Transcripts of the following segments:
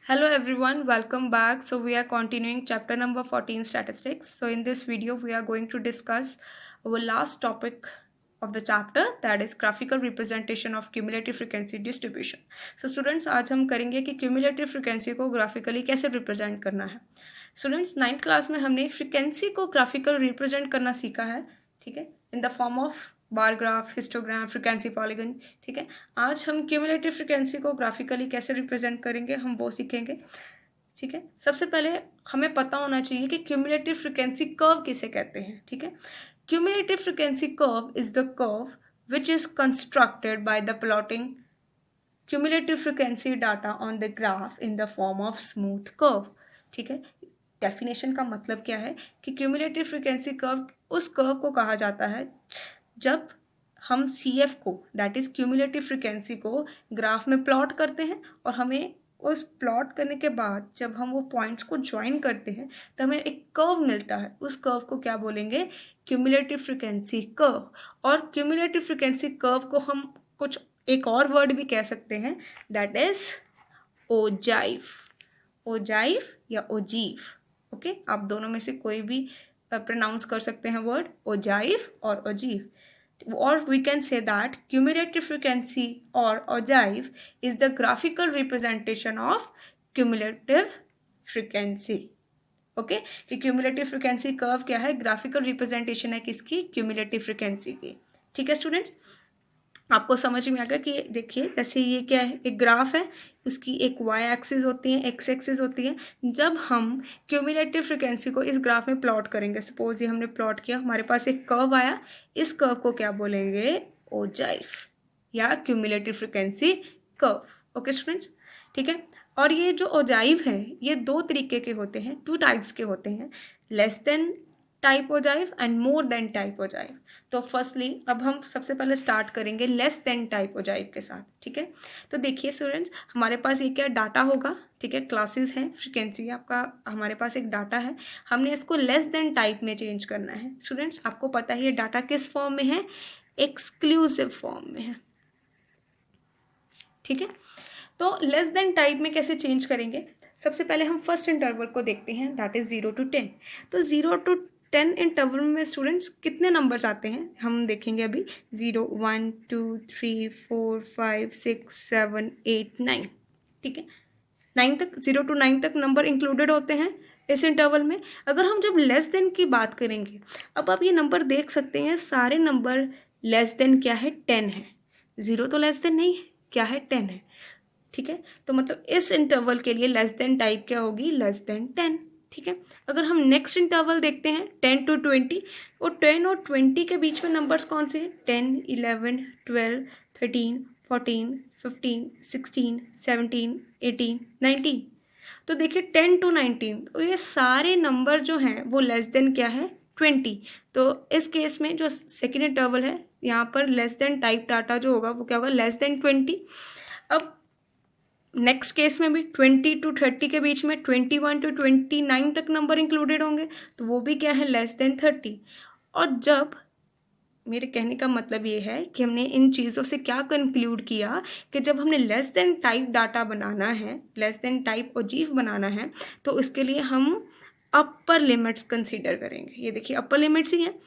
Hello everyone, welcome back. So we are continuing chapter number 14 statistics. So in this video we are going to discuss our last topic of the chapter, that is graphical representation of cumulative frequency distribution. So students, आज हम करेंगे कि cumulative frequency को graphically कैसे represent करना है. Students, 9th class में हमने frequency को graphical represent करना सीखा है, ठीक है, in the form of bar graph, histogram, frequency polygon. ठीक है, आज हम क्यूमुलेटिव फ्रिक्वेंसी को ग्राफिकली कैसे रिप्रेजेंट करेंगे हम वो सीखेंगे. ठीक है, सबसे पहले हमें पता होना चाहिए कि क्यूमुलेटिव फ्रिक्वेंसी कर्व किसे कहते हैं. ठीक है, cumulative frequency curve is the curve which is constructed by the plotting cumulative frequency data on the graph in the form of smooth curve. ठीक है, डेफिनेशन का मतलब क्या है कि क्यूमुलेटिव फ्रिक्वेंसी कर्व उस कर्व को कहा जाता है जब हम CF को, दैट इज क्यूमुलेटिव फ्रिक्वेंसी को ग्राफ में प्लॉट करते हैं और हमें उस प्लॉट करने के बाद जब हम वो पॉइंट्स को ज्वाइन करते हैं तो हमें एक कर्व मिलता है. उस कर्व को क्या बोलेंगे? Cumulative frequency curve. और क्यूमुलेटिव फ्रिक्वेंसी कर्व को हम कुछ एक और वर्ड भी कह सकते हैं, दैट इज ओजाइव. ओजाइव या ओजीव. ओके, आप दोनों में से कोई भी प्रोनाउंस कर सकते हैं वर्ड ओजाइव और ogive. Or we can say that cumulative frequency or ogive is the graphical representation of cumulative frequency. Okay, कि cumulative frequency curve क्या है? ग्राफिकल रिप्रेजेंटेशन है किसकी? क्यूमुलेटिव फ्रिक्वेंसी की. ठीक है स्टूडेंट्स, आपको समझ में आ गया कि देखिए जैसे ये क्या है, एक ग्राफ है, उसकी एक y एक्सिस होती है, x एक्सिस होती है. जब हम क्यूमुलेटिव फ्रिक्वेंसी को इस ग्राफ में प्लॉट करेंगे, सपोज ये हमने प्लॉट किया, हमारे पास एक कर्व आया, इस कर्व को क्या बोलेंगे? ओजाइव या cumulative frequency curve. Okay students, ठीक है. और ये जो ओजाइव है ये दो तरीके के होते हैं, 2 टाइप्स के होते हैं, less than type ogive and more than type ogive. तो फर्स्टली अब हम सबसे पहले स्टार्ट करेंगे लेस देन टाइप ओजाइव के साथ. ठीक है, तो देखिए स्टूडेंट्स, हमारे पास ये क्या डाटा होगा. ठीक है, क्लासेस हैं, फ्रिक्वेंसी आपका, हमारे पास एक डाटा है, हमने इसको लेस देन टाइप में चेंज करना है. स्टूडेंट्स, आपको पता है ये डाटा किस फॉर्म में है? एक्सक्लूसिव फॉर्म में है. ठीक है, तो लेस देन टाइप में कैसे चेंज करेंगे? सबसे पहले हम फर्स्ट इंटरवल को देखते हैं, दैट इज 0 to 10. तो 0 to 10 इंटरवल में स्टूडेंट्स कितने नंबर्स आते हैं हम देखेंगे अभी. 0 1 2 3 4 5 6 7 8 9. ठीक है, 9 तक, 0 to 9 तक नंबर इंक्लूडेड होते हैं इस इंटरवल में. अगर हम जब लेस देन की बात करेंगे, अब आप ये नंबर देख सकते हैं, सारे नंबर लेस देन क्या है? 10 है. 0 तो लेस देन नहीं है, क्या है? 10 है. ठीक है, तो मतलब इस इंटरवल के लिए लेस देन टाइप क्या होगी? Less than 10. ठीक है, अगर हम नेक्स्ट इंटरवल देखते हैं 10 to 20, और 10 और 20 के बीच में नंबर्स कौन से हैं? 10 11 12 13 14 15 16 17 18 19. तो देखिए 10 to 19, तो ये सारे नंबर जो हैं वो लेस देन क्या है? 20. तो इस केस में जो सेकेंड इंटरवल है यहाँ पर लेस देन टाइप डाटा जो होगा वो क्या होगा? Less than 20. अब नेक्स्ट केस में भी 20 to 30 के बीच में 21 to 29 तक नंबर इंक्लूडेड होंगे, तो वो भी क्या है? Less than 30. और जब, मेरे कहने का मतलब ये है कि हमने इन चीज़ों से क्या कंक्लूड किया कि जब हमने लेस देन टाइप डाटा बनाना है, लेस देन टाइप ओजीव बनाना है, तो उसके लिए हम अपर लिमिट्स कंसीडर करेंगे. ये देखिए अपर लिमिट्स ही हैं.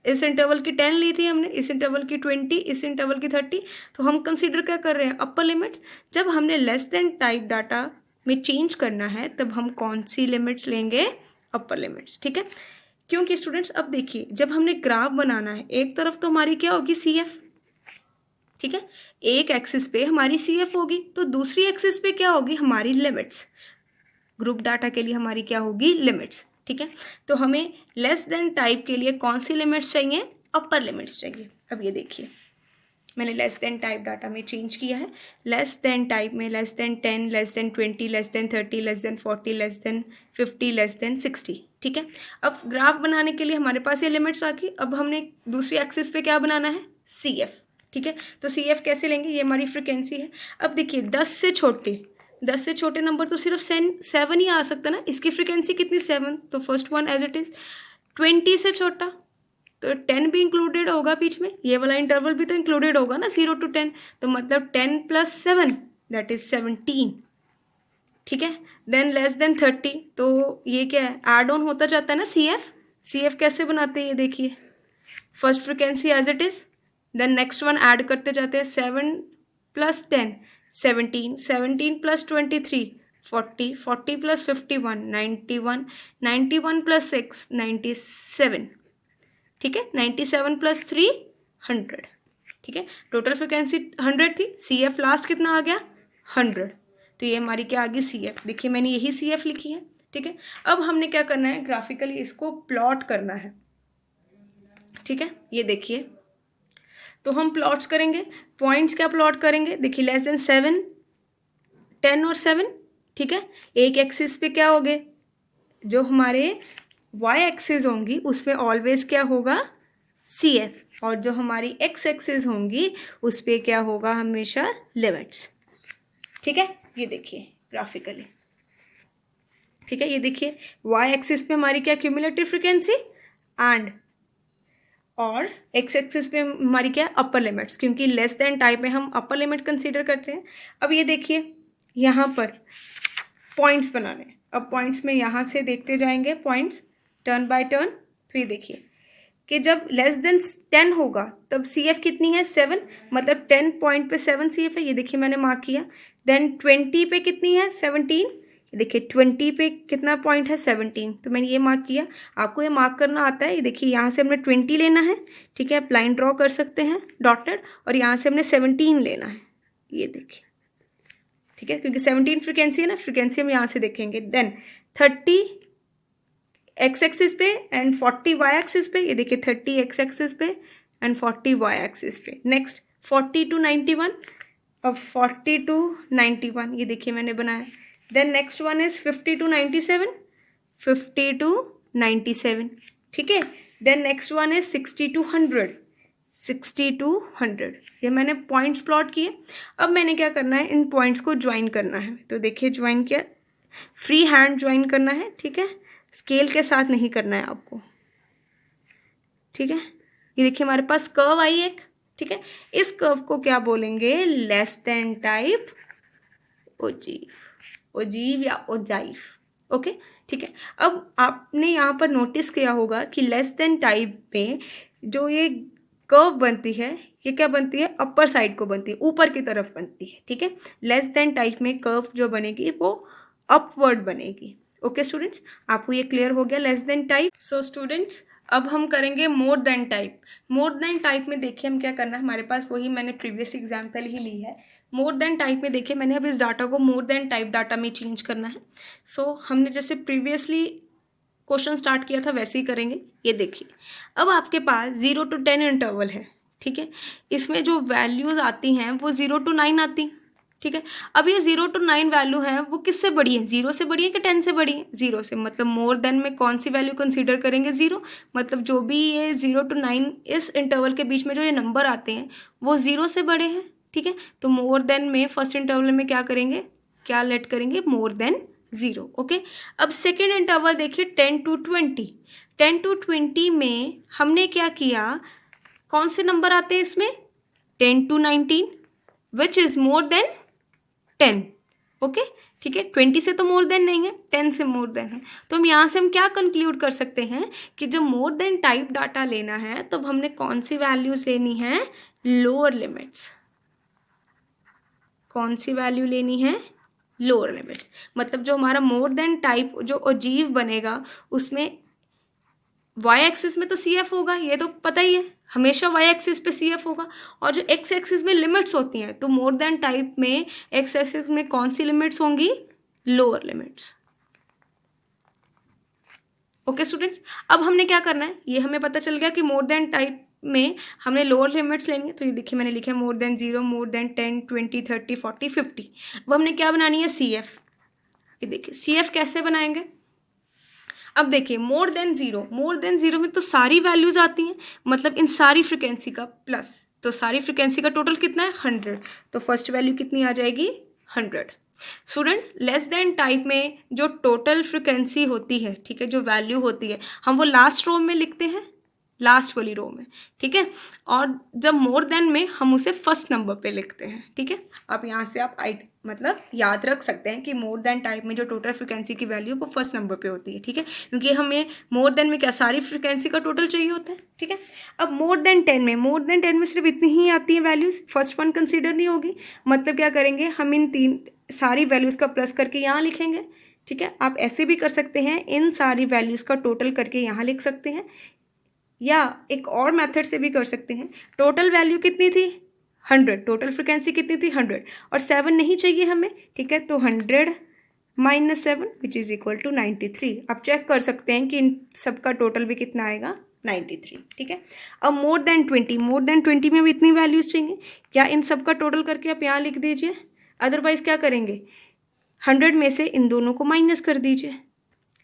इस इंटरवल की 10 ली थी हमने, इस इंटरवल की 20, इस इंटरवल की 30. तो हम कंसीडर क्या कर रहे हैं? अपर लिमिट्स. जब हमने लेस देन टाइप डाटा में चेंज करना है तब हम कौन सी लिमिट्स लेंगे? अपर लिमिट्स. ठीक है, क्योंकि स्टूडेंट्स अब देखिए जब हमने ग्राफ बनाना है, एक तरफ तो हमारी क्या होगी? CF. ठीक है, एक एक्सिस पे हमारी CF होगी, तो दूसरी एक्सिस पे क्या होगी? हमारी लिमिट्स. ग्रुप डाटा के लिए हमारी क्या होगी? लिमिट्स. ठीक है, तो हमें लेस देन टाइप के लिए कौन सी लिमिट्स चाहिए? अपर लिमिट्स चाहिए. अब ये देखिए मैंने लेस देन टाइप डाटा में चेंज किया है. लेस देन टाइप में less than 10, less than 20, less than 30, less than 40, less than 50, less than 60. ठीक है, अब ग्राफ बनाने के लिए हमारे पास ये लिमिट्स आ गई. अब हमने दूसरी एक्सिस पे क्या बनाना है? CF. ठीक है, तो CF कैसे लेंगे? ये हमारी फ्रिक्वेंसी है. अब देखिए 10 से छोटे नंबर तो सिर्फ 7 ही आ सकता ना. इसकी फ्रिक्वेंसी कितनी? 7. तो first one as it is. 20 से छोटा तो 10 भी इंक्लूडेड होगा बीच में, ये वाला इंटरवल भी तो इंक्लूडेड होगा ना, 0 to 10. तो मतलब 10 + 7 दैट इज 17. ठीक है। देन लेस देन 30, तो ये क्या है, ऐड ऑन होता जाता है ना सी एफ कैसे बनाते हैं ये देखिए, first frequency as it is, then next one add करते जाते हैं, 7 + 10 17, 17 + 23 40, 40 + 51 91, 91 + 6 97, ठीक है, 97 + 3 100, ठीक है। टोटल फ्रिक्वेंसी 100 थी, सी एफ लास्ट कितना आ गया 100, तो ये हमारी क्या आ गई सी एफ, देखिए मैंने यही सी एफ लिखी है, ठीक है। अब हमने क्या करना है, ग्राफिकली इसको प्लॉट करना है, ठीक है। ये देखिए, तो हम प्लॉट्स करेंगे, पॉइंट्स क्या प्लॉट करेंगे, देखिए लेस देन 7 10 और 7, ठीक है। एक एक्सिस पे क्या हो गए, जो हमारे वाई एक्सिस होंगी उसमें ऑलवेज क्या होगा सी एफ, और जो हमारी एक्स एक्सिस होंगी उस पर क्या होगा हमेशा लिमिट्स, ठीक है। ये देखिए ग्राफिकली, ठीक है। ये देखिए वाई एक्सिस पे हमारी क्या क्यूमुलेटिव फ्रिक्वेंसी एंड, और एक्स एक्सिस पे हमारी क्या अपर लिमिट्स, क्योंकि लेस देन टाइप में हम अपर लिमिट कंसीडर करते हैं। अब ये देखिए यहाँ पर पॉइंट्स बनाने, अब पॉइंट्स में यहाँ से देखते जाएंगे पॉइंट्स टर्न बाय टर्न, तो ये देखिए कि जब लेस देन 10 होगा तब सी एफ कितनी है 7, मतलब 10 पॉइंट पे 7 सी एफ है, ये देखिए मैंने मार्क किया। देन 20 पे कितनी है 17, ये देखिए 20 पे कितना पॉइंट है 17, तो मैंने ये मार्क किया। आपको ये मार्क करना आता है, ये देखिए यहाँ से हमने 20 लेना है, ठीक है, आप लाइन ड्रॉ कर सकते हैं डॉटेड, और यहाँ से हमने 17 लेना है, ये देखिए, ठीक है, क्योंकि 17 फ्रिक्वेंसी है ना, फ्रिक्वेंसी हम यहाँ से देखेंगे। देन 30 एक्स एक्सिस पे एंड 40 वाई एक्सिस पे, ये देखिए 30 एक्स एक्सिस पे एंड 40 वाई एक्सिस पे। नेक्स्ट 40 to 91, अब 40 to 91 ये देखिए मैंने बनाया। Then next one is 50 to 97, 50 to 97, ठीक है। Then next one is 60 to 100, 60 to 100, ये मैंने पॉइंट्स प्लॉट किए। अब मैंने क्या करना है, इन पॉइंट्स को ज्वाइन करना है, तो देखिए ज्वाइन किया, फ्री हैंड ज्वाइन करना है, ठीक है, स्केल के साथ नहीं करना है आपको, ठीक है। ये देखिए हमारे पास कर्व आई एक, ठीक है, इस कर्व को क्या बोलेंगे, less than type ogive, ogive या ओजाइव, ओके, ठीक है। अब आपने यहाँ पर नोटिस किया होगा कि लेस देन टाइप में जो ये कर्व बनती है, ये क्या बनती है, अपर साइड को बनती है, ऊपर की तरफ बनती है, ठीक है। लेस देन टाइप में कर्व जो बनेगी वो अपवर्ड बनेगी, ओके स्टूडेंट्स, आपको ये क्लियर हो गया less than type. So students अब हम करेंगे more than type. More than type में देखिए हम क्या करना है, हमारे पास वही मैंने प्रीवियस एग्जाम्पल ही ली है। मोर देन टाइप में देखिए मैंने अब इस डाटा को मोर देन टाइप डाटा में चेंज करना है। सो हमने जैसे प्रीवियसली क्वेश्चन स्टार्ट किया था वैसे ही करेंगे। ये देखिए अब आपके पास 0 to 10 इंटरवल है, ठीक है, इसमें जो वैल्यूज आती हैं वो 0 to 9 आती, ठीक है। अब ये 0 to 9 वैल्यू है वो किससे बड़ी है, 0 से बड़ी है कि 10 से बड़ी है, 0 से, मतलब मोर देन में कौन सी वैल्यू कंसीडर करेंगे 0, मतलब जो भी ये 0 to 9 इस इंटरवल के बीच में जो ये नंबर आते हैं वो 0 से बड़े हैं, ठीक है। तो मोर देन में फर्स्ट इंटरवल में क्या करेंगे, क्या लेट करेंगे, मोर देन 0, ओके। अब सेकेंड इंटरवल देखिए 10 to 20, 10 to 20 में हमने क्या किया, कौन से नंबर आते हैं इसमें, 10 to 19 which is more than 10, okay, ठीक है। 20 से तो मोर देन नहीं है, 10 से मोर देन है, तो हम यहाँ से हम क्या कंक्लूड कर सकते हैं कि जब मोर देन टाइप डाटा लेना है तब तो हमने कौन सी वैल्यूज लेनी है, लोअर लिमिट्स, कौन सी वैल्यू लेनी है, लोअर लिमिट्स, मतलब जो हमारा मोर देन टाइप जो अजीब बनेगा उसमें वाई एक्सिस में तो सी एफ होगा, ये तो पता ही है, हमेशा वाई एक्सिस पे सी एफ होगा, और जो एक्स एक्सिस में लिमिट्स होती हैं तो मोर देन टाइप में एक्स एक्सिस में कौन सी लिमिट्स होंगी, लोअर लिमिट्स, ओके स्टूडेंट्स। अब हमने क्या करना है, ये हमें पता चल गया कि मोर देन टाइप में हमने लोअर लिमिट्स लेनी है, तो ये देखिए मैंने लिखा है मोर देन 0, मोर देन 10, 20, 30, 40, 50। अब हमने क्या बनानी है, सी एफ, ये देखिए सी एफ कैसे बनाएंगे। अब देखिए मोर देन 0, मोर देन 0 में तो सारी वैल्यूज आती हैं, मतलब इन सारी फ्रिक्वेंसी का प्लस, तो सारी फ्रिक्वेंसी का टोटल कितना है 100, तो फर्स्ट वैल्यू कितनी आ जाएगी 100। स्टूडेंट्स लेस देन टाइप में जो टोटल फ्रिक्वेंसी होती है, ठीक है, जो वैल्यू होती है हम वो लास्ट रो में लिखते हैं, लास्ट वाली रो में, ठीक है। और जब मोर देन में हम उसे फर्स्ट नंबर पे लिखते हैं, ठीक है। अब यहाँ से आप मतलब याद रख सकते हैं कि मोर देन टाइप में जो टोटल फ्रिक्वेंसी की वैल्यू वो फर्स्ट नंबर पे होती है, ठीक है, क्योंकि हमें मोर देन में क्या सारी फ्रिक्वेंसी का टोटल चाहिए होता है, ठीक है। अब मोर देन 10 में सिर्फ इतनी ही आती है वैल्यूज़, फर्स्ट वन कंसिडर नहीं होगी। मतलब क्या करेंगे, हम इन तीन सारी वैल्यूज़ का प्लस करके यहाँ लिखेंगे, ठीक है। आप ऐसे भी कर सकते हैं, इन सारी वैल्यूज़ का टोटल करके यहाँ लिख सकते हैं, या एक और मेथड से भी कर सकते हैं। टोटल वैल्यू कितनी थी 100, टोटल फ्रिक्वेंसी कितनी थी 100, और 7 नहीं चाहिए हमें, ठीक है। तो 100 - 7 विच इज़ इक्वल टू 93। आप चेक कर सकते हैं कि इन सबका टोटल भी कितना आएगा 93, ठीक है। अब मोर देन 20 में अब इतनी वैल्यूज़ चाहिए, क्या इन सबका टोटल करके आप यहाँ लिख दीजिए, अदरवाइज़ क्या करेंगे 100 में से इन दोनों को माइनस कर दीजिए,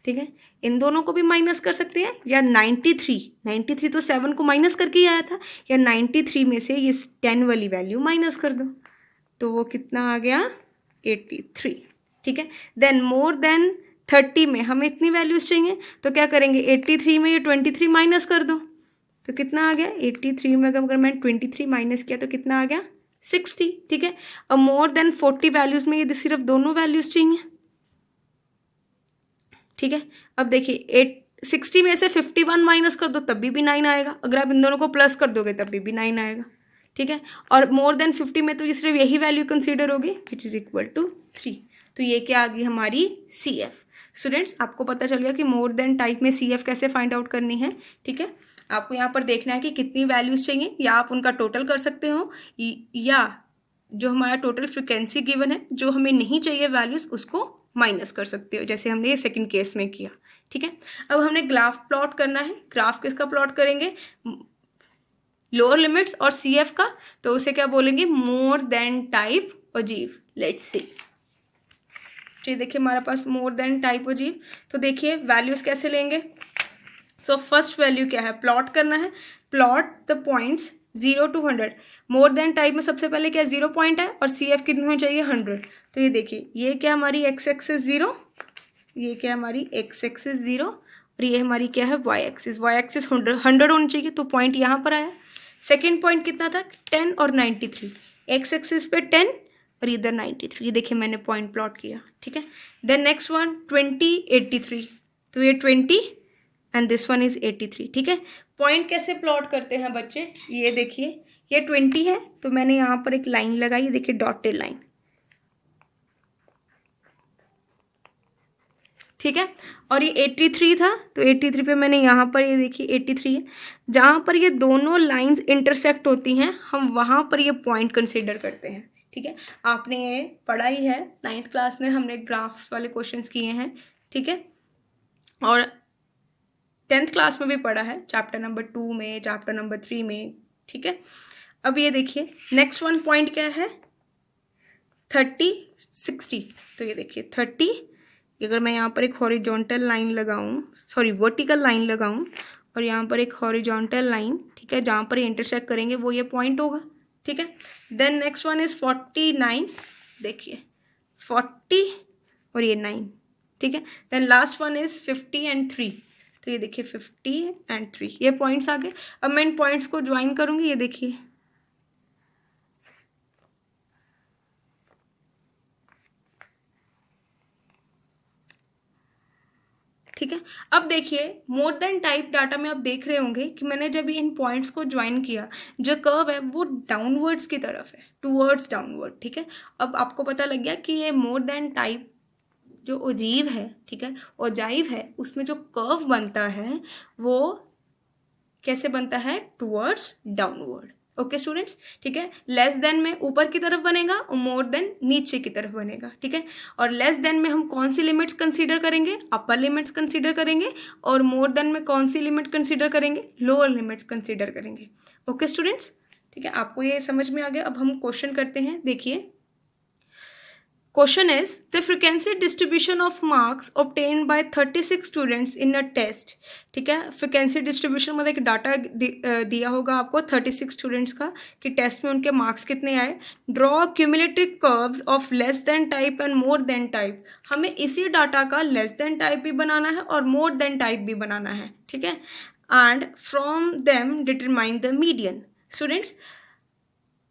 ठीक है। इन दोनों को भी माइनस कर सकते हैं, या 93 तो 7 को माइनस करके ही आया था, या 93 में से ये 10 वाली वैल्यू माइनस कर दो, तो वो कितना आ गया 83, ठीक है। देन मोर देन 30 में हमें इतनी वैल्यूज़ चाहिए, तो क्या करेंगे 83 में ये 23 माइनस कर दो, तो कितना आ गया 83 में अगर मैं 23 माइनस किया तो कितना आ गया 60, ठीक है। अब मोर देन 40 वैल्यूज़ में ये सिर्फ दोनों वैल्यूज़ चाहिए, ठीक है। अब देखिए 60 में से 51 माइनस कर दो तब भी 9 आएगा, अगर आप इन दोनों को प्लस कर दोगे तब भी 9 आएगा, ठीक है। और मोर देन 50 में तो ये सिर्फ यही वैल्यू कंसीडर होगी विच इज़ इक्वल टू 3। तो ये क्या आ गई हमारी CF। स्टूडेंट्स आपको पता चल गया कि मोर देन टाइप में CF कैसे फाइंड आउट करनी है, ठीक है। आपको यहाँ पर देखना है कि कितनी वैल्यूज़ चाहिए, या आप उनका टोटल कर सकते हो, या जो हमारा टोटल फ्रिक्वेंसी गिवन है जो हमें नहीं चाहिए वैल्यूज़ उसको माइनस कर सकते हो, जैसे हमने ये सेकंड केस में किया, ठीक है। अब हमने ग्राफ प्लॉट करना है, ग्राफ किसका प्लॉट करेंगे, लोअर लिमिट्स और CF का, तो उसे क्या बोलेंगे मोर देन टाइप अजीब। लेट्स सी, तो देखिए हमारे पास मोर देन टाइप अजीब, तो देखिए वैल्यूज़ कैसे लेंगे। सो फर्स्ट वैल्यू क्या है, प्लॉट करना है, plot the points 0 to 100। More than type में सबसे पहले क्या 0 पॉइंट है, और CF कितनी होनी चाहिए 100। तो ये देखिए ये क्या हमारी x एक्सिस 0, ये क्या हमारी x एक्सिस 0, और ये हमारी क्या है y एक्सिस 100 होनी चाहिए, तो पॉइंट यहाँ पर आया। सेकेंड पॉइंट कितना था 10 और 93, x एक्सिस पे 10 और इधर 93, ये देखिए मैंने पॉइंट प्लॉट किया, ठीक है। देन नेक्स्ट वन 20 83, तो ये 20 एंड दिस वन इज 83, ठीक है। पॉइंट कैसे प्लॉट करते हैं बच्चे, ये देखिए ये 20 है तो मैंने यहाँ पर एक लाइन लगाई, देखिए डॉटेड लाइन, ठीक है। और ये 83 था तो 83 पे मैंने यहाँ पर ये देखिए 83 है, जहाँ पर ये दोनों लाइंस इंटरसेक्ट होती हैं हम वहाँ पर ये पॉइंट कंसिडर करते हैं, ठीक है। आपने ये पढ़ा ही है 9th क्लास में, हमने ग्राफ्स वाले क्वेश्चंस किए हैं, ठीक है। और 10th क्लास में भी पढ़ा है, चैप्टर नंबर 2 में, चैप्टर नंबर 3 में, ठीक है। अब ये देखिए नेक्स्ट वन पॉइंट क्या है 30 60, तो ये देखिए 30, अगर मैं यहाँ पर एक हॉरिजॉन्टल लाइन लगाऊँ, सॉरी वर्टिकल लाइन लगाऊँ, और यहाँ पर एक हॉरिजॉन्टल लाइन, ठीक है, जहाँ पर ये इंटरसेक्ट करेंगे वो ये पॉइंट होगा, ठीक है। देन नेक्स्ट वन इज़ 49, देखिए 40 और ये 9, ठीक है। Then last one is 50 and 3, तो ये देखिए 50 एंड 3, ये पॉइंट्स आ गए। अब मैं इन पॉइंट्स को ज्वाइन करूँगी, ये देखिए ठीक है। अब देखिए मोर देन टाइप डाटा में आप देख रहे होंगे कि मैंने जब इन पॉइंट्स को ज्वाइन किया, जो कर्व है वो डाउनवर्ड्स की तरफ है, टूवर्ड्स डाउनवर्ड, ठीक है। अब आपको पता लग गया कि ये मोर देन टाइप जो ओजीव है, ठीक है, ओजाइव है, उसमें जो कर्व बनता है वो कैसे बनता है, टूवर्ड्स डाउनवर्ड। ओके स्टूडेंट्स, ठीक है। लेस देन में ऊपर की तरफ बनेगा और मोर देन नीचे की तरफ बनेगा, ठीक है। और लेस देन में हम कौन सी लिमिट्स कंसीडर करेंगे, अपर लिमिट्स कंसीडर करेंगे, और मोर देन में कौन सी लिमिट कंसीडर करेंगे, लोअर लिमिट्स कंसीडर करेंगे। ओके स्टूडेंट्स, ठीक है, आपको ये समझ में आ गया। अब हम क्वेश्चन करते हैं, देखिए question is the frequency distribution of marks obtained by 36 students in a test, ठीक है। फ्रिक्वेंसी डिस्ट्रीब्यूशन मतलब एक डाटा दिया होगा आपको 36 स्टूडेंट्स का कि टेस्ट में उनके मार्क्स कितने आए। Draw cumulative curves of less than type and more than type, हमें इसी डाटा का लेस देन टाइप भी बनाना है और मोर देन टाइप भी बनाना है, ठीक है। And from them determine the median. Students,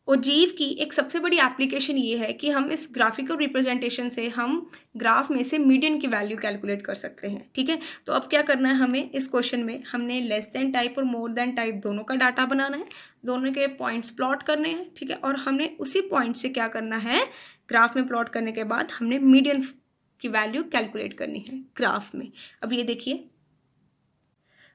ogive की एक सबसे बड़ी एप्लीकेशन ये है कि हम इस ग्राफिकल रिप्रेजेंटेशन से हम ग्राफ में से मीडियन की वैल्यू कैलकुलेट कर सकते हैं। ठीक है, तो अब क्या करना है हमें इस क्वेश्चन में, हमने लेस देन टाइप और मोर देन टाइप दोनों का डाटा बनाना है, दोनों के पॉइंट्स प्लॉट करने हैं। ठीक है, और हमने उसी पॉइंट से क्या करना है, ग्राफ में प्लॉट करने के बाद हमने मीडियन की वैल्यू कैलकुलेट करनी है ग्राफ में। अब ये देखिए,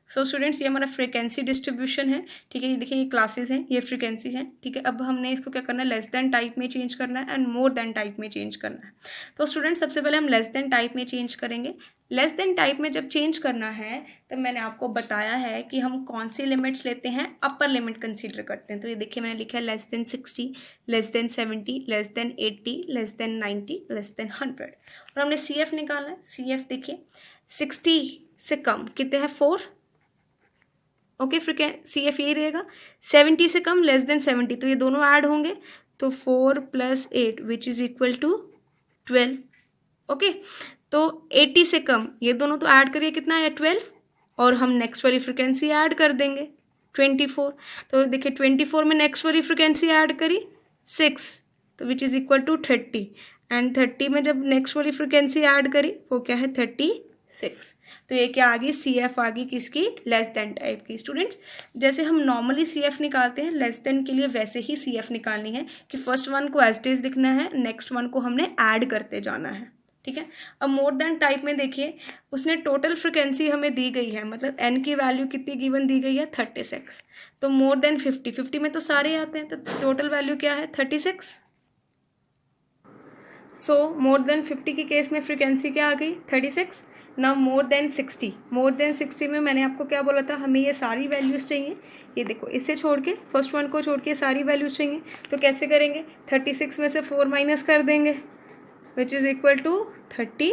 सो स्टूडेंट्स ये हमारा फ्रीक्वेंसी डिस्ट्रीब्यूशन है। ठीक है, ये देखिए ये क्लासेस हैं, ये फ्रीक्वेंसी है। ठीक है, अब हमने इसको क्या करना है, लेस देन टाइप में चेंज करना है एंड मोर देन टाइप में चेंज करना है। तो स्टूडेंट्स सबसे पहले हम लेस देन टाइप में चेंज करेंगे। लेस देन टाइप में जब चेंज करना है तब मैंने आपको बताया है कि हम कौन सी लिमिट्स लेते हैं, अपर लिमिट कंसीडर करते हैं। तो ये देखिए मैंने लिखा है less than 60, less than 70, less than 80, less than 90, less than 100। और हमने सी एफ निकालना है। सी एफ देखिए 60 से कम कितने हैं, 4। ओके, सी एफ यही रहेगा। 70 से कम लेस देन 70, तो ये दोनों ऐड होंगे, तो 4 + 8 which is equal to 12। Okay, तो 80 से कम, ये दोनों तो ऐड करिए, कितना है 12, और हम नेक्स्ट वाली फ्रिक्वेंसी ऐड कर देंगे 24। तो देखिए 24 में नेक्स्ट वाली फ्रिक्वेंसी ऐड करी 6, तो which is equal to 30, and 30 में जब नेक्स्ट वाली फ्रिक्वेंसी ऐड करी वो क्या है 36। तो ये क्या आ गई, सी एफ आ गई किसकी, लेस देन टाइप की। स्टूडेंट्स जैसे हम नॉर्मली सी एफ निकालते हैं लेस देन के लिए, वैसे ही सी एफ निकालनी है कि फर्स्ट वन को एज इट इज लिखना है, नेक्स्ट वन को हमने ऐड करते जाना है। ठीक है, अब मोर देन टाइप में देखिए उसने टोटल फ्रिक्वेंसी हमें दी गई है, मतलब एन की वैल्यू कितनी गिवन दी गई है 36। तो मोर देन 50, 50 में तो सारे आते हैं, तो टोटल वैल्यू क्या है 36। सो मोर देन 50 के केस में फ्रिक्वेंसी क्या आ गई 36। ना मोर देन 60, मोर देन 60 में मैंने आपको क्या बोला था, हमें ये सारी वैल्यूज़ चाहिए। ये देखो इसे छोड़ के, फर्स्ट वन को छोड़ के सारी वैल्यूज़ चाहिए। तो कैसे करेंगे, 36 में से 4 माइनस कर देंगे विच इज़ इक्वल टू 32।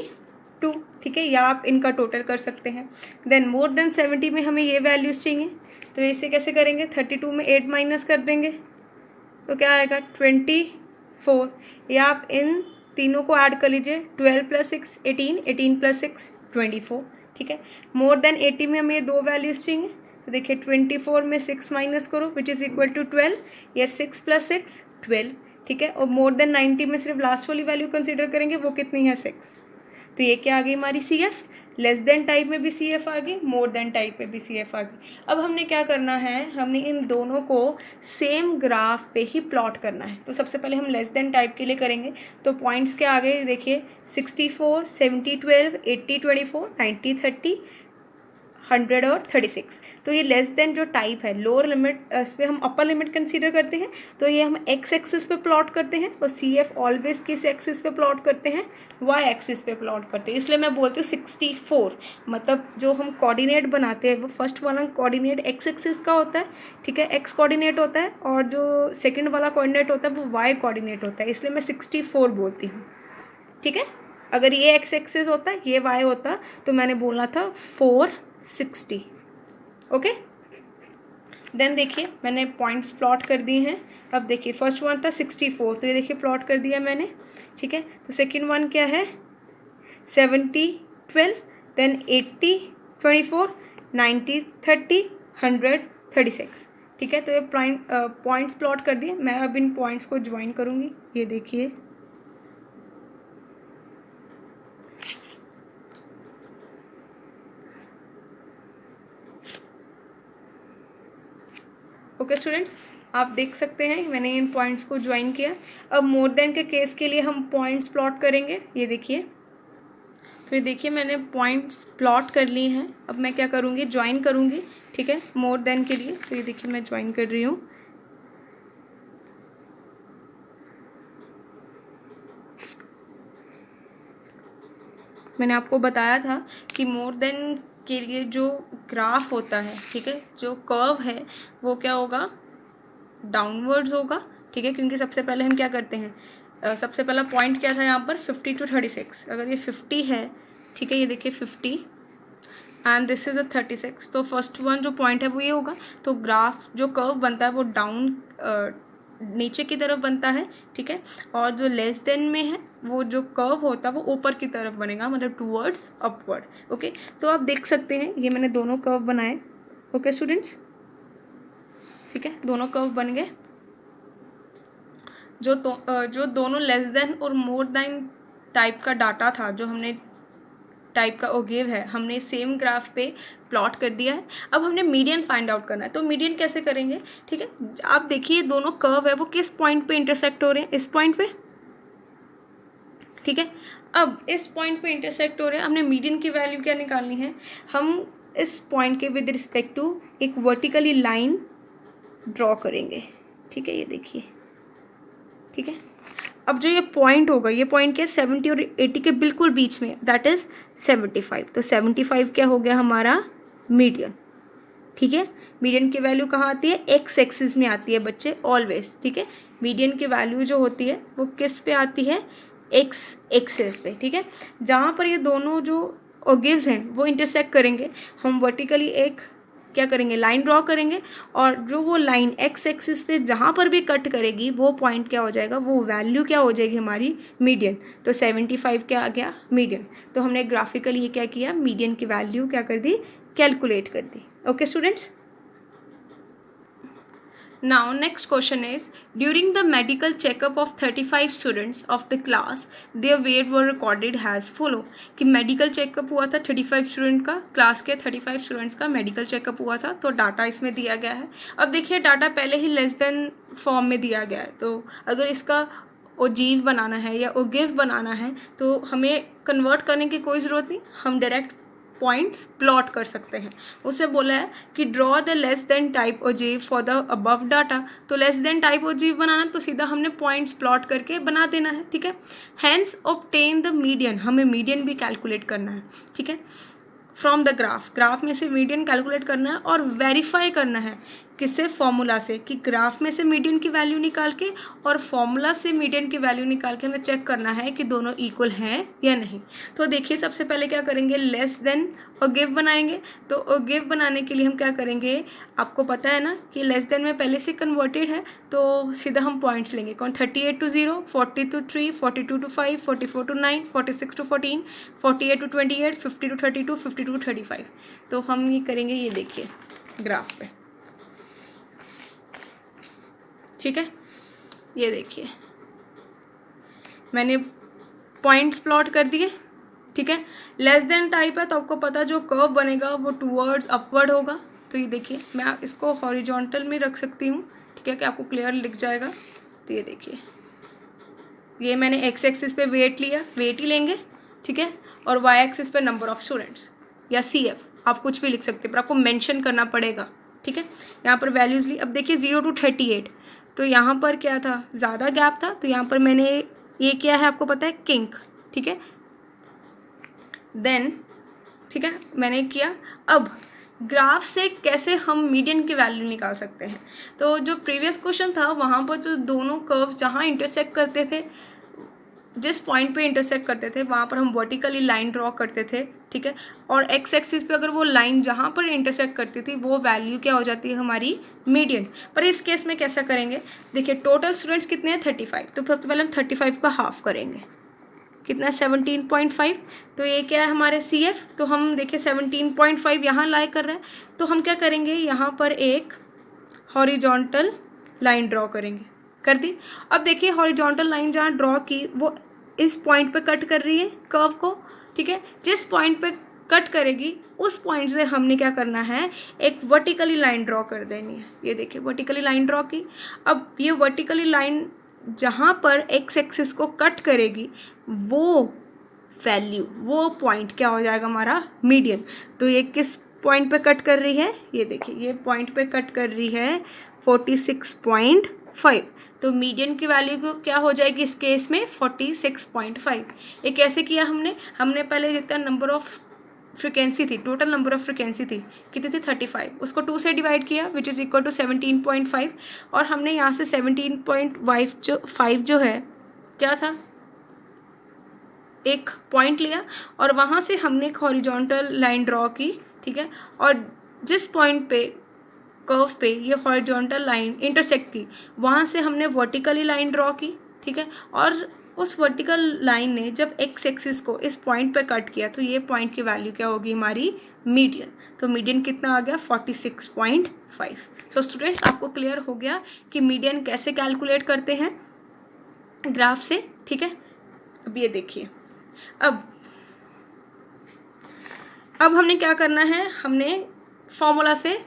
ठीक है, या आप इनका टोटल कर सकते हैं। देन मोर देन 70 में हमें ये वैल्यूज़ चाहिए, तो इसे कैसे करेंगे, 32 में 8 माइनस कर देंगे, तो क्या आएगा 24। या आप इन तीनों को ऐड कर लीजिए, 12 + 6 18, 18 + 6 24। ठीक है, मोर देन 80 में हमें ये दो वैल्यूज़ चाहिए, तो देखिए 24 में 6 माइनस करो विच इज़ इक्वल टू 12, या 6 + 6 12। ठीक है, और मोर देन 90 में सिर्फ लास्ट वाली वैल्यू कंसीडर करेंगे, वो कितनी है 6। तो ये क्या आ गई हमारी C F, less than type में भी सी एफ आ गई, मोर देन टाइप में भी सी एफ आ गई। अब हमने क्या करना है, हमने इन दोनों को सेम ग्राफ पे ही प्लॉट करना है। तो सबसे पहले हम लेस देन टाइप के लिए करेंगे, तो पॉइंट्स क्या आ गए देखिए, 64, 70 12, 80 24, 90 30, 100 और 36। तो ये लेस देन जो टाइप है, लोअर लिमिट इस पर हम अपर लिमिट कंसीडर करते हैं, तो ये हम एक्स एक्सिस पे प्लॉट करते हैं, और सी एफ ऑलवेज किस एक्सिस पे प्लॉट करते हैं, वाई एक्सिस पे प्लॉट करते हैं। इसलिए मैं बोलती हूँ 64, मतलब जो हम कोऑर्डिनेट बनाते हैं वो फर्स्ट वाला कोऑर्डिनेट एक्स एक्सिस का होता है। ठीक है, एक्स कोऑर्डिनेट होता है, और जो सेकेंड वाला कोऑर्डिनेट होता है वो वाई कोऑर्डिनेट होता है, इसलिए मैं 64 बोलती हूँ। ठीक है, अगर ये एक्स एक्सिस होता ये वाई होता तो मैंने बोलना था 460। ओके, देन देखिए मैंने पॉइंट्स प्लॉट कर दिए हैं। अब देखिए फर्स्ट वन था 64, तो ये देखिए प्लॉट कर दिया मैंने। ठीक है, तो सेकंड वन क्या है 70 12, देन 80 24, 90 30, 100 36। ठीक है, तो ये पॉइंट्स प्लॉट कर दिए। मैं अब इन पॉइंट्स को ज्वाइन करूँगी, ये देखिए ओके स्टूडेंट्स, आप देख सकते हैं मैंने इन पॉइंट्स को ज्वाइन किया। अब मोर देन के केस के लिए हम पॉइंट्स प्लॉट करेंगे, ये देखिए। तो ये देखिए मैंने पॉइंट्स प्लॉट कर लिए हैं। अब मैं क्या करूँगी, ज्वाइन करूँगी। ठीक है, मोर देन के लिए, तो ये देखिए मैं ज्वाइन कर रही हूँ। मैंने आपको बताया था कि मोर देन के लिए जो ग्राफ होता है, ठीक है, जो कर्व है वो क्या होगा, डाउनवर्ड्स होगा। ठीक है, क्योंकि सबसे पहले हम क्या करते हैं, सबसे पहला पॉइंट क्या था यहाँ पर 50 to 36। अगर ये 50 है, ठीक है, ये देखिए 50 एंड दिस इज़ 36, तो फर्स्ट वन जो पॉइंट है वो ये होगा। तो ग्राफ जो कर्व बनता है वो डाउन नीचे की तरफ बनता है। ठीक है, और जो लेस देन में है वो जो कर्व होता है वो ऊपर की तरफ बनेगा, मतलब टूवर्ड्स अपवर्ड। ओके, तो आप देख सकते हैं ये मैंने दोनों कर्व बनाए। ओके स्टूडेंट्स, ठीक है, दोनों कर्व बन गए। जो दोनों लेस देन और मोर देन टाइप का डाटा था, जो हमने टाइप का ओगिव है, हमने सेम ग्राफ पे प्लॉट कर दिया है। अब हमने मीडियन फाइंड आउट करना है। तो मीडियन कैसे करेंगे, ठीक है, आप देखिए दोनों कर्व है वो किस पॉइंट पे इंटरसेक्ट हो रहे हैं, इस पॉइंट पे, ठीक है। अब इस पॉइंट पे इंटरसेक्ट हो रहे हैं, हमने मीडियन की वैल्यू क्या निकालनी है, हम इस पॉइंट के विद रिस्पेक्ट टू एक वर्टिकली लाइन ड्रॉ करेंगे, ठीक है, ये देखिए, ठीक है। अब जो ये पॉइंट होगा, ये पॉइंट क्या है, 70 और 80 के बिल्कुल बीच में, दैट इज 75। तो 75 क्या हो गया हमारा मीडियन, ठीक है। मीडियन की वैल्यू कहाँ आती है, एक्स एक्सिस में आती है बच्चे ऑलवेज, ठीक है। मीडियन की वैल्यू जो होती है वो किस पे आती है, एक्स एक्सिस पे, ठीक है। जहाँ पर ये दोनों जो ओगिव्स हैं वो इंटरसेक्ट करेंगे, हम वर्टिकली एक क्या करेंगे, लाइन ड्रॉ करेंगे, और जो वो लाइन एक्स एक्सिस पे जहाँ पर भी कट करेगी वो पॉइंट क्या हो जाएगा, वो वैल्यू क्या हो जाएगी हमारी मीडियन। तो 75 क्या आ गया, मीडियन। तो हमने ग्राफिकली ये क्या किया, मीडियन की वैल्यू क्या कर दी, कैलकुलेट कर दी। Okay students, now next question is, during the medical checkup of 35 students of the class, their weight were recorded as follow। कि मेडिकल चेकअप हुआ था 35 स्टूडेंट का, क्लास के 35 स्टूडेंट्स का मेडिकल चेकअप हुआ था, तो डाटा इसमें दिया गया है। अब देखिए डाटा पहले ही लेस देन फॉर्म में दिया गया है, तो अगर इसका ओजीव बनाना है या ओगिव बनाना है तो हमें कन्वर्ट करने की कोई ज़रूरत नहीं, हम डायरेक्ट पॉइंट्स प्लॉट कर सकते हैं। उसे बोला है कि draw the less than type ogive for the above data. तो लेस देन टाइप ओजीव बनाना तो सीधा हमने पॉइंट्स प्लॉट करके बना देना है, ठीक है। हैंस ऑब्टेन द मीडियन, हमें मीडियन भी कैलकुलेट करना है, ठीक है, फ्रॉम द ग्राफ में से मीडियन कैलकुलेट करना है और वेरीफाई करना है किससे, फॉर्मूला से, कि ग्राफ में से मीडियन की वैल्यू निकाल के और फॉर्मूला से मीडियन की वैल्यू निकाल के हमें चेक करना है कि दोनों इक्वल हैं या नहीं। तो देखिए सबसे पहले क्या करेंगे, लेस देन ओगिव बनाएंगे। तो ओगिव बनाने के लिए हम क्या करेंगे, आपको पता है ना कि लेस देन में पहले से कन्वर्टेड है, तो सीधा हम पॉइंट्स लेंगे। कौन, 38 to 0, 40 to 3, 42 to 5, 44 to 9, 46 to 14, 48 to 28, 50 to 32, 52 to 35। तो हम ये करेंगे, ये देखिए ग्राफ पे, ठीक है, ये देखिए मैंने पॉइंट्स प्लॉट कर दिए, ठीक है। लेस देन टाइप है तो आपको पता जो कर्व बनेगा वो टूवर्ड्स अपवर्ड होगा। तो ये देखिए मैं इसको हॉरिजॉन्टल में रख सकती हूँ, ठीक है, कि आपको क्लियर लिख जाएगा। तो ये देखिए, ये मैंने एक्स एक्सिस पे वेट लिया, वेट ही लेंगे, ठीक है, और वाई एक्सिस पे नंबर ऑफ स्टूडेंट्स या CF, आप कुछ भी लिख सकते हैं पर आपको मेंशन करना पड़ेगा, ठीक है। यहाँ पर वैल्यूज ली। अब देखिए 0 to 38, तो यहाँ पर क्या था, ज़्यादा गैप था, तो यहाँ पर मैंने ये क्या है आपको पता है, किंक, ठीक है। देन ठीक है मैंने किया। अब ग्राफ से कैसे हम मीडियन की वैल्यू निकाल सकते हैं, तो जो प्रीवियस क्वेश्चन था वहाँ पर जो दोनों कर्व जहाँ इंटरसेक्ट करते थे, जिस पॉइंट पे इंटरसेक्ट करते थे वहाँ पर हम वर्टिकली लाइन ड्रॉ करते थे, ठीक है, और एक्स एक्सिस पे अगर वो लाइन जहाँ पर इंटरसेक्ट करती थी वो वैल्यू क्या हो जाती है हमारी मीडियन। पर इस केस में कैसा करेंगे, देखिए टोटल स्टूडेंट्स कितने हैं 35, तो सबसे पहले हम 35 का हाफ करेंगे, कितना है 17.5, तो ये क्या है हमारे CF। तो हम देखिए 17.5 यहाँ लाई कर रहे हैं, तो हम क्या करेंगे, यहाँ पर एक हॉरिजॉन्टल लाइन ड्रॉ करेंगे, कर दी। अब देखिए हॉरिजॉन्टल लाइन जहाँ ड्रॉ की वो इस पॉइंट पे कट कर रही है कर्व को, ठीक है। जिस पॉइंट पे कट करेगी उस पॉइंट से हमने क्या करना है, एक वर्टिकली लाइन ड्रॉ कर देनी है। ये देखिए वर्टिकली लाइन ड्रॉ की। अब ये वर्टिकली लाइन जहाँ पर एक्स एक्सिस को कट करेगी वो वैल्यू, वो पॉइंट क्या हो जाएगा हमारा मीडियन। तो ये किस पॉइंट पे कट कर रही है, ये देखिए ये पॉइंट पे कट कर रही है 46.5, तो मीडियन की वैल्यू को क्या हो जाएगी इस केस में 46.5। ये कैसे किया हमने पहले जितना नंबर ऑफ फ्रिक्वेंसी थी, टोटल नंबर ऑफ फ्रिक्वेंसी थी कितनी थी 35, उसको 2 से डिवाइड किया विच इज़ इक्वल टू 17.5, और हमने यहाँ से 17.5 जो है क्या था, एक पॉइंट लिया और वहाँ से हमने एक हॉरिजॉन्टल लाइन ड्रॉ की, ठीक है, और जिस पॉइंट पे कर्व पे ये हॉरिजॉन्टल लाइन इंटरसेक्ट की वहाँ से हमने वर्टिकली लाइन ड्रॉ की, ठीक है, और उस वर्टिकल लाइन ने जब एक्स एक्सिस को इस पॉइंट पे कट किया तो ये पॉइंट की वैल्यू क्या होगी हमारी मीडियन। तो मीडियन कितना आ गया 46.5। सो स्टूडेंट्स आपको क्लियर हो गया कि मीडियन कैसे कैलकुलेट करते हैं ग्राफ से, ठीक है। अब ये देखिए, अब हमने क्या करना है, हमने फॉर्मूला से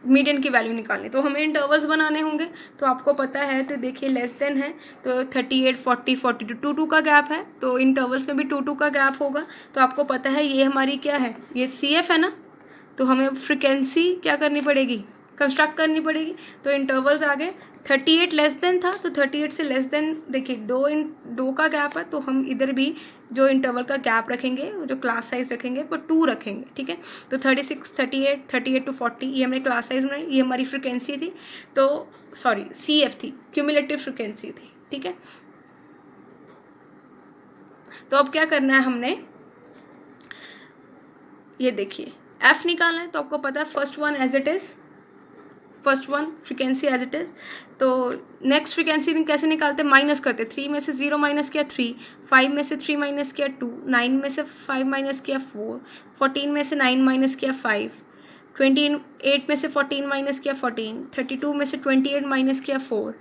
मीडियन की वैल्यू निकालनी, तो हमें इंटरवल्स बनाने होंगे। तो आपको पता है, तो देखिए लेस देन है तो 38, 40, 42 2 का गैप है, तो इंटरवल्स में भी 2 का गैप होगा। तो आपको पता है ये हमारी क्या है, ये CF है ना, तो हमें फ्रिक्वेंसी क्या करनी पड़ेगी, कंस्ट्रक्ट करनी पड़ेगी। तो इंटरवल्स आ गए, 38 लेस देन था तो 38 से लेस देन, देखिए 2 का गैप है, तो हम इधर भी जो इंटरवल का गैप रखेंगे, जो क्लास साइज रखेंगे वो 2 रखेंगे, ठीक है। तो 36, 38, 38 to 40 ये हमने क्लास साइज बनाई, ये हमारी फ्रिक्वेंसी थी, तो सॉरी CF थी, क्यूमुलेटिव फ्रिक्वेंसी थी, ठीक है। तो अब क्या करना है हमने, ये देखिए F निकालना है। तो आपको पता है first one as it is, first one frequency as it is. तो नेक्स्ट फ्रिक्वेंसी कैसे निकालते हैं, माइनस करते, 3 में से 0 माइनस किया 3, 5 में से 3 माइनस किया 2, 9 में से 5 माइनस किया 4, 14 में से 9 माइनस किया 5, 28 में से 14 माइनस किया 14, 32 में से 28 माइनस किया 4,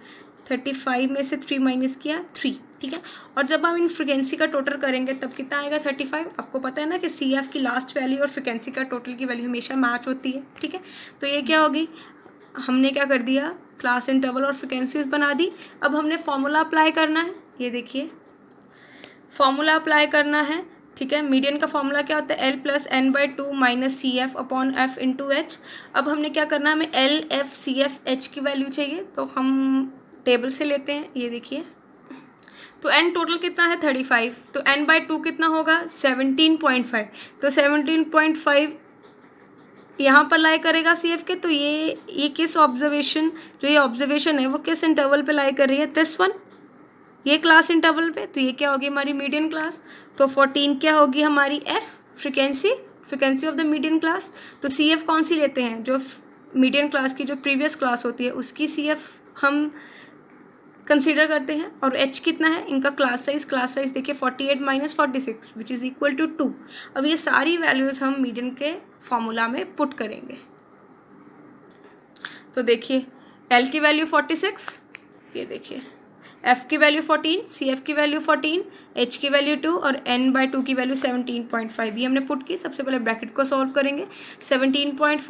35 में से 3 माइनस किया 3, ठीक है। और जब हम इन फ्रिक्वेंसी का टोटल करेंगे तब कितना आएगा 35। आपको पता है ना कि CF की लास्ट वैल्यू और फ्रिक्वेंसी का टोटल की वैल्यू हमेशा मैच होती है, ठीक है। तो ये क्या होगी, हमने क्या कर दिया, क्लास इंटरवल और फ्रिक्वेंसीज बना दी। अब हमने फॉर्मूला अप्लाई करना है, ये देखिए फॉर्मूला अप्लाई करना है, ठीक है। मीडियन का फॉर्मूला क्या होता है, L + n/2 - CF / F × H। अब हमने क्या करना है, हमें L, F, CF, H की वैल्यू चाहिए, तो हम टेबल से लेते हैं, ये देखिए। तो n टोटल कितना है 35, तो n/2 कितना होगा 17.5, तो 17.5 यहाँ पर लाई करेगा CF के। तो ये किस ऑब्जर्वेशन, जो ये ऑब्जर्वेशन है वो किस इंटरवल पे लाई कर रही है, दिस वन, ये क्लास इंटरवल पे। तो ये क्या होगी हमारी मीडियन क्लास। तो 14 क्या होगी हमारी F, frequency of the median class. तो CF कौन सी लेते हैं, जो मीडियन क्लास की जो प्रीवियस क्लास होती है उसकी CF हम कंसीडर करते हैं। और H कितना है, इनका क्लास साइज देखिए 48 - 46 विच इज़ इक्वल टू 2। अब ये सारी वैल्यूज़ हम मीडियन के फॉर्मूला में पुट करेंगे। तो देखिए L की वैल्यू 46, ये देखिए F की वैल्यू 14, CF की वैल्यू 14, H की वैल्यू 2 और n/2 की वैल्यू 17.5 ये हमने पुट की। सबसे पहले ब्रैकेट को सॉल्व करेंगे, 17.5 -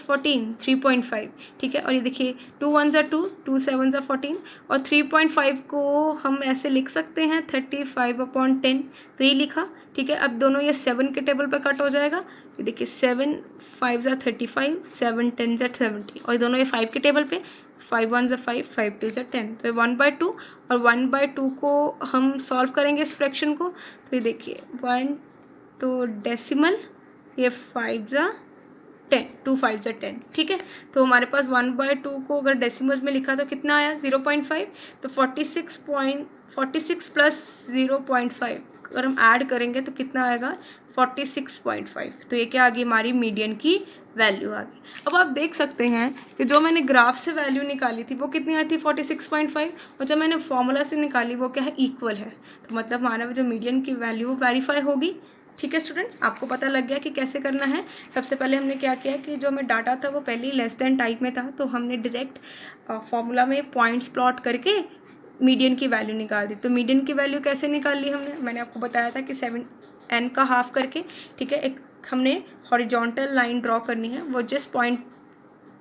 14 3.5, ठीक है। और ये देखिए 2 1 = 2, 2 7 = 14 और 3.5 को हम ऐसे लिख सकते हैं 35/10, तो ये लिखा, ठीक है। अब दोनों ये 7 के टेबल पर कट हो जाएगा, ये देखिए 7 5 = 35, 7 10 = 70 और दोनों ये 5 के टेबल पे, 5 1 = 5, 5 2 = 10, तो 1/2 और 1/2 को हम सॉल्व करेंगे इस फ्रैक्शन को। तो ये देखिए 1 तो डेसिमल, ये 5 = 10, 2 5 = 10, ठीक है। तो हमारे पास 1/2 को अगर डेसिमल्स में लिखा तो कितना आया 0.5, तो 46 प्लस 0.5 अगर हम ऐड करेंगे तो कितना आएगा 46.5। तो ये क्या आ गई हमारी मीडियन की वैल्यू आ गई। अब आप देख सकते हैं कि जो मैंने ग्राफ से वैल्यू निकाली थी वो कितनी आई थी 46.5, और जब मैंने फॉर्मूला से निकाली वो क्या है, इक्वल है। तो मतलब हमारा जो मीडियन की वैल्यू वेरीफाई होगी, ठीक है स्टूडेंट्स। आपको पता लग गया कि कैसे करना है। सबसे पहले हमने क्या किया कि जो हमें डाटा था वो पहले ही लेस देन टाइप में था, तो हमने डायरेक्ट फॉर्मूला में पॉइंट्स प्लॉट करके मीडियन की वैल्यू निकाल दी। तो मीडियन की वैल्यू कैसे निकाल ली हमने, मैंने आपको बताया था कि 7n का हाफ करके, ठीक है। एक हमने हॉरिजॉन्टल लाइन ड्रॉ करनी है, वो जिस पॉइंट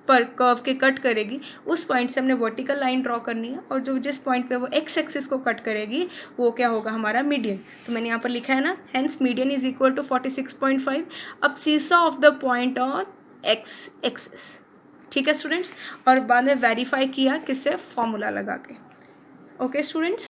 पर कर्व के कट करेगी उस पॉइंट से हमने वर्टिकल लाइन ड्रॉ करनी है, और जो जिस पॉइंट पे वो एक्स एक्सिस को कट करेगी वो क्या होगा हमारा मीडियन। तो मैंने यहाँ पर लिखा है ना, hence median is equal to 46.5। Abscissa of the point on x axis, ठीक है स्टूडेंट्स। और बाद में वेरीफाई किया किससे, फॉर्मूला लगा के। Okay students.